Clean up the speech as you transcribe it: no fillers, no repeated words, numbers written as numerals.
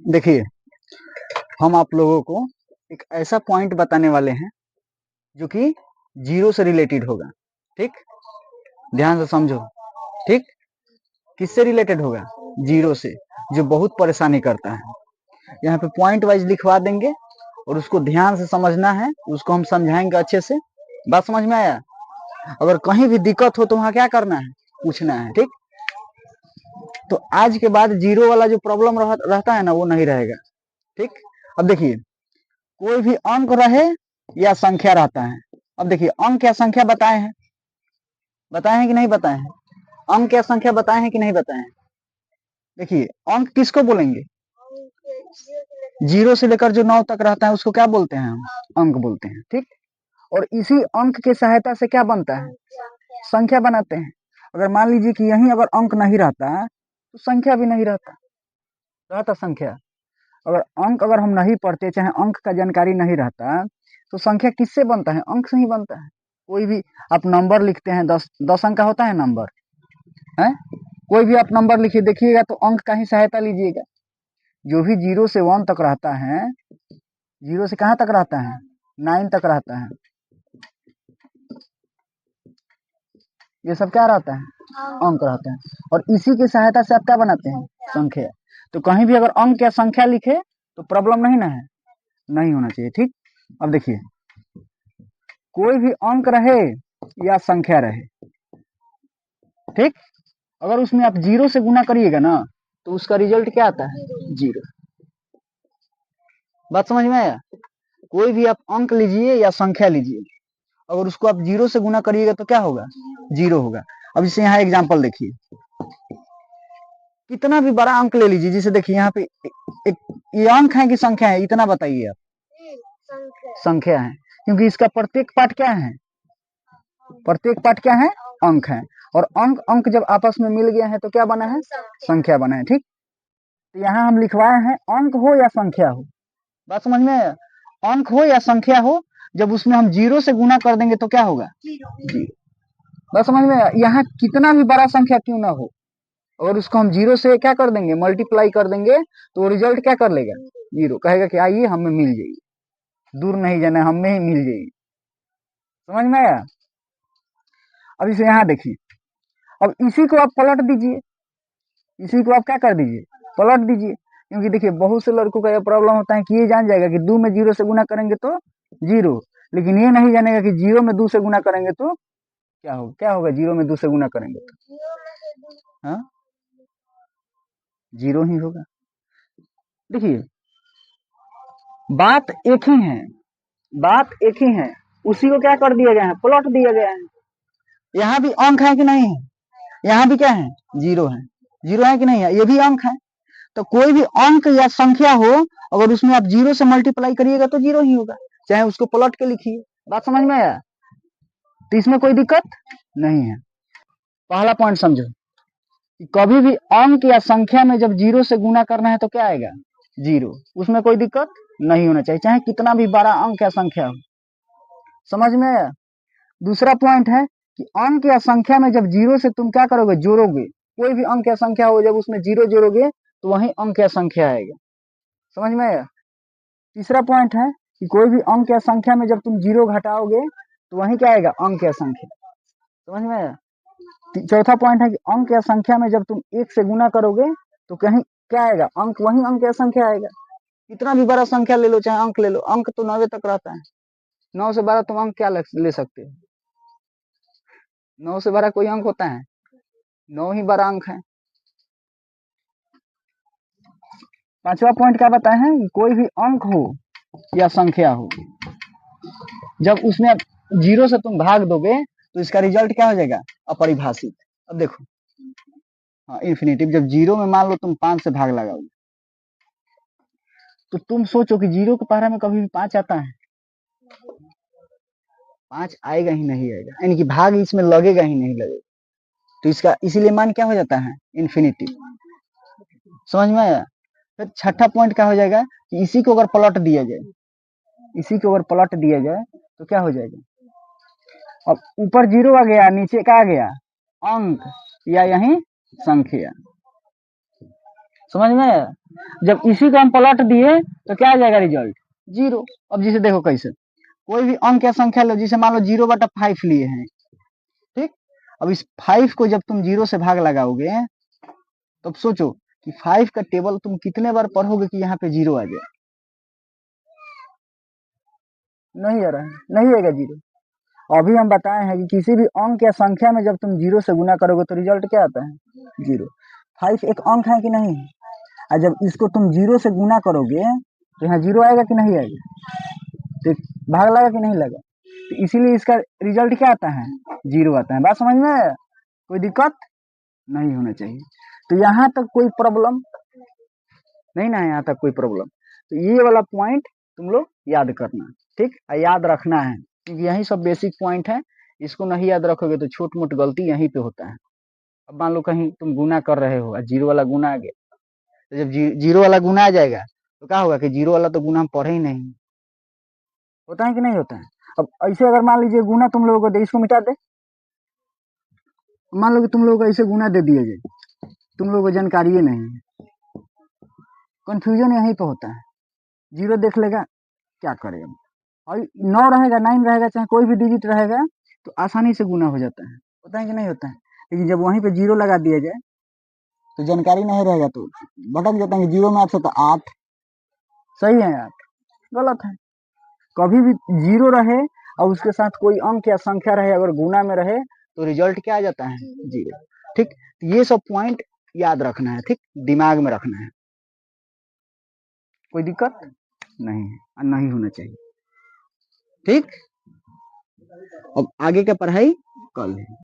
देखिए, हम आप लोगों को एक ऐसा पॉइंट बताने वाले हैं जो कि जीरो से रिलेटेड होगा। ठीक, ध्यान से समझो। ठीक, किससे रिलेटेड होगा? जीरो से, जो बहुत परेशानी करता है। यहाँ पे पॉइंट वाइज लिखवा देंगे और उसको ध्यान से समझना है, उसको हम समझाएंगे अच्छे से। बात समझ में आया? अगर कहीं भी दिक्कत हो तो वहां क्या करना है? पूछना है। ठीक, तो आज के बाद जीरो वाला जो प्रॉब्लम रहता है ना, वो नहीं रहेगा। ठीक, अब देखिए, कोई भी अंक रहे या संख्या रहता है। अब देखिए, अंक या संख्या बताए हैं, बताए हैं कि नहीं बताए हैं? अंक या संख्या बताए हैं कि नहीं बताए हैं? देखिए, अंक किसको बोलेंगे? जीरो से लेकर जो 9 तक रहता है उसको क्या बोलते हैं? हम अंक बोलते हैं। ठीक, और इसी अंक की सहायता से क्या बनता है? संख्या बनाते हैं। अगर मान लीजिए कि यहीं अगर अंक नहीं रहता तो संख्या भी नहीं रहता संख्या। अगर अंक अगर हम नहीं पढ़ते, चाहे अंक का जानकारी नहीं रहता, तो संख्या किससे बनता है? अंक से ही बनता है। कोई भी आप नंबर लिखते हैं, 10 अंक का होता है नंबर है। कोई भी आप नंबर लिखिए, देखिएगा तो अंक का ही सहायता लीजिएगा। जो भी 0 से 1 तक रहता है, 0 से कहाँ तक रहता है? 9 तक रहता है। ये सब क्या रहता है? अंक रहता है। और इसी की सहायता से आप क्या बनाते हैं? संख्या। तो कहीं भी अगर अंक या संख्या लिखे तो प्रॉब्लम नहीं ना है, नहीं होना चाहिए। ठीक, अब देखिए, कोई भी अंक रहे या संख्या रहे, ठीक, अगर उसमें आप 0 से गुना करिएगा ना तो उसका रिजल्ट क्या आता है? 0। बात समझ में आया? कोई भी आप अंक लीजिए या संख्या लीजिए, अगर उसको आप 0 से गुना करिएगा तो क्या होगा? 0 होगा। अब इसे यहाँ एग्जाम्पल देखिए, कितना भी बड़ा अंक ले लीजिए, जिसे देखिए यहाँ पे एक ये अंक है कि संख्या है, इतना बताइए आप। संख्या है, क्योंकि इसका प्रत्येक पार्ट क्या है? प्रत्येक पार्ट क्या है? अंक है। और अंक अंक जब आपस में मिल गया है तो क्या बना है? संख्या बना है। ठीक, तो यहाँ हम लिखवाए हैं अंक हो या संख्या हो। बात समझ में आया? अंक हो या संख्या हो, जब उसमें हम 0 से गुना कर देंगे तो क्या होगा? 0। बात समझ में आया? यहाँ कितना भी बड़ा संख्या क्यों ना हो, अगर उसको हम 0 से क्या कर देंगे? मल्टीप्लाई कर देंगे तो रिजल्ट क्या कर लेगा? 0। कहेगा कि आइए हमें मिल जाएगी, दूर नहीं जाना, हमें ही मिल जाएगी। समझ में आया? अब इसे यहाँ देखिए, अब इसी को आप पलट दीजिए, इसी को आप क्या कर दीजिए? पलट दीजिए। क्योंकि देखिए, बहुत से लड़कों का यह प्रॉब्लम होता है कि ये जान जाएगा कि 2 में 0 से गुना करेंगे तो 0, लेकिन ये नहीं जानेगा कि 0 में 2 से गुना करेंगे तो क्या होगा? क्या होगा 0 में 2 से गुना करेंगे तो? हाँ, 0 ही होगा। देखिए, बात एक ही है, बात एक ही है, उसी को क्या कर दिया गया है? प्लॉट दिया गया है। यहाँ भी अंक है कि नहीं है? यहाँ भी क्या है? 0 है। 0 है कि नहीं है? ये भी अंक है। तो कोई भी अंक या संख्या हो, अगर उसमें आप 0 से मल्टीप्लाई करिएगा तो 0 ही होगा, चाहे उसको प्लॉट के लिखिए। बात समझ में आया? तो इसमें कोई दिक्कत नहीं है। पहला पॉइंट समझो कि कभी भी अंक या संख्या में जब 0 से गुना करना है तो क्या आएगा? 0। उसमें कोई दिक्कत नहीं होना चाहिए, चाहे कितना भी बड़ा अंक या संख्या हो। समझ में आया? दूसरा पॉइंट है कि अंक या संख्या में जब 0 से तुम क्या करोगे? जोड़ोगे। कोई भी अंक या संख्या हो, जब उसमें 0 जोड़ोगे तो वही अंक या संख्या आएगा। समझ में आया? तीसरा पॉइंट है कि कोई भी अंक या संख्या में जब तुम 0 घटाओगे तो वही क्या आएगा? अंक या संख्या। समझ में आया? चौथा पॉइंट है कि अंक या संख्या में जब तुम 1 से गुना करोगे तो कहीं क्या आएगा? अंक, वही अंक या संख्या आएगा। कितना भी बड़ा संख्या ले लो, चाहे अंक ले लो, अंक तो 9 तक रहता है। 9 से बड़ा तुम अंक क्या ले सकते हो? 9 से बड़ा कोई अंक होता है? 9 ही बड़ा अंक है। पांचवा पॉइंट क्या बताए हैं? कोई भी अंक हो या संख्या हो, जब उसमें 0 से तुम भाग दोगे तो इसका रिजल्ट क्या हो जाएगा? अपरिभाषित। अब देखो, हाँ, इन्फिनेटिव। जब 0 में मान लो तुम 5 से भाग लगाओगे तो तुम सोचो कि 0 के पहरा में कभी भी 5 आता है? 5 आएगा ही नहीं आएगा, यानी कि भाग इसमें लगेगा ही नहीं लगेगा। तो इसका इसीलिए मान क्या हो जाता है? इन्फिनिटी। समझ में आया? फिर छठा पॉइंट क्या हो जाएगा कि इसी को अगर प्लॉट दिया जाए, इसी को अगर प्लॉट दिया जाए तो क्या हो जाएगा? अब ऊपर 0 आ गया, नीचे क्या आ गया? अंक। या यही संख्या। समझ में आया? जब इसी को हम पलट दिए तो क्या आ जाएगा रिजल्ट? 0। अब जिसे देखो कैसे, कोई भी अंक या संख्या लो, जिसे मान लो 0/5 लिए हैं, ठीक। अब इस 5 को जब तुम 0 से भाग लगाओगे तब सोचो कि 5 का टेबल तुम कितने बार पढ़ोगे कि यहाँ पे 0 आ जाए? नहीं आ रहा है, नहीं आएगा 0। अभी हम बताए हैं कि किसी भी अंक या संख्या में जब तुम 0 से गुना करोगे तो रिजल्ट क्या आता है? 0। 5 एक अंक है कि नहीं? और जब इसको तुम 0 से गुना करोगे तो यहाँ 0 आएगा कि नहीं आएगा? तो भाग लगा कि नहीं लगा? तो इसीलिए इसका रिजल्ट क्या आता है? 0 आता है। बात समझ में आया? कोई दिक्कत नहीं होना चाहिए। तो यहाँ तक कोई प्रॉब्लम नहीं ना है, यहाँ तक कोई प्रॉब्लम। तो ये वाला पॉइंट तुम लोग याद करना, ठीक, याद रखना है, क्योंकि यही सब बेसिक पॉइंट है। इसको नहीं याद रखोगे तो छोट मोट गलती यहीं पे होता है। अब मान लो कहीं तुम गुना कर रहे हो और 0 वाला गुना आ गया, तो जब 0 वाला गुना आ जाएगा तो क्या होगा कि 0 वाला तो गुना हम पढ़े ही नहीं। होता है कि नहीं होता है? अब ऐसे अगर मान लीजिए गुना तुम लोगों को दे, इसको मिटा दे, मान लो कि तुम लोगों को ऐसे गुना दे दिया जाए, तुम लोगों को जानकारी नहीं है, कंफ्यूजन यहीं पे होता है। 0 देख लेगा, क्या करेगा? और 9 रहेगा, 9 रहेगा, चाहे कोई भी डिजिट रहेगा तो आसानी से गुना हो जाता है। होता है कि नहीं होता है? लेकिन जब वहीं पे 0 लगा दिया जाए तो जानकारी नहीं रहेगा तो भटक जाता है कि 0 में 8 तो 8 सही है, 8 गलत है। कभी भी 0 रहे और उसके साथ कोई अंक या संख्या रहे, अगर गुना में रहे तो रिजल्ट क्या आ जाता है? 0। ठीक, ये सब पॉइंट याद रखना है, ठीक, दिमाग में रखना है। कोई दिक्कत नहीं है और नहीं होना चाहिए, ठीक। अब आगे का पढ़ाई कल है।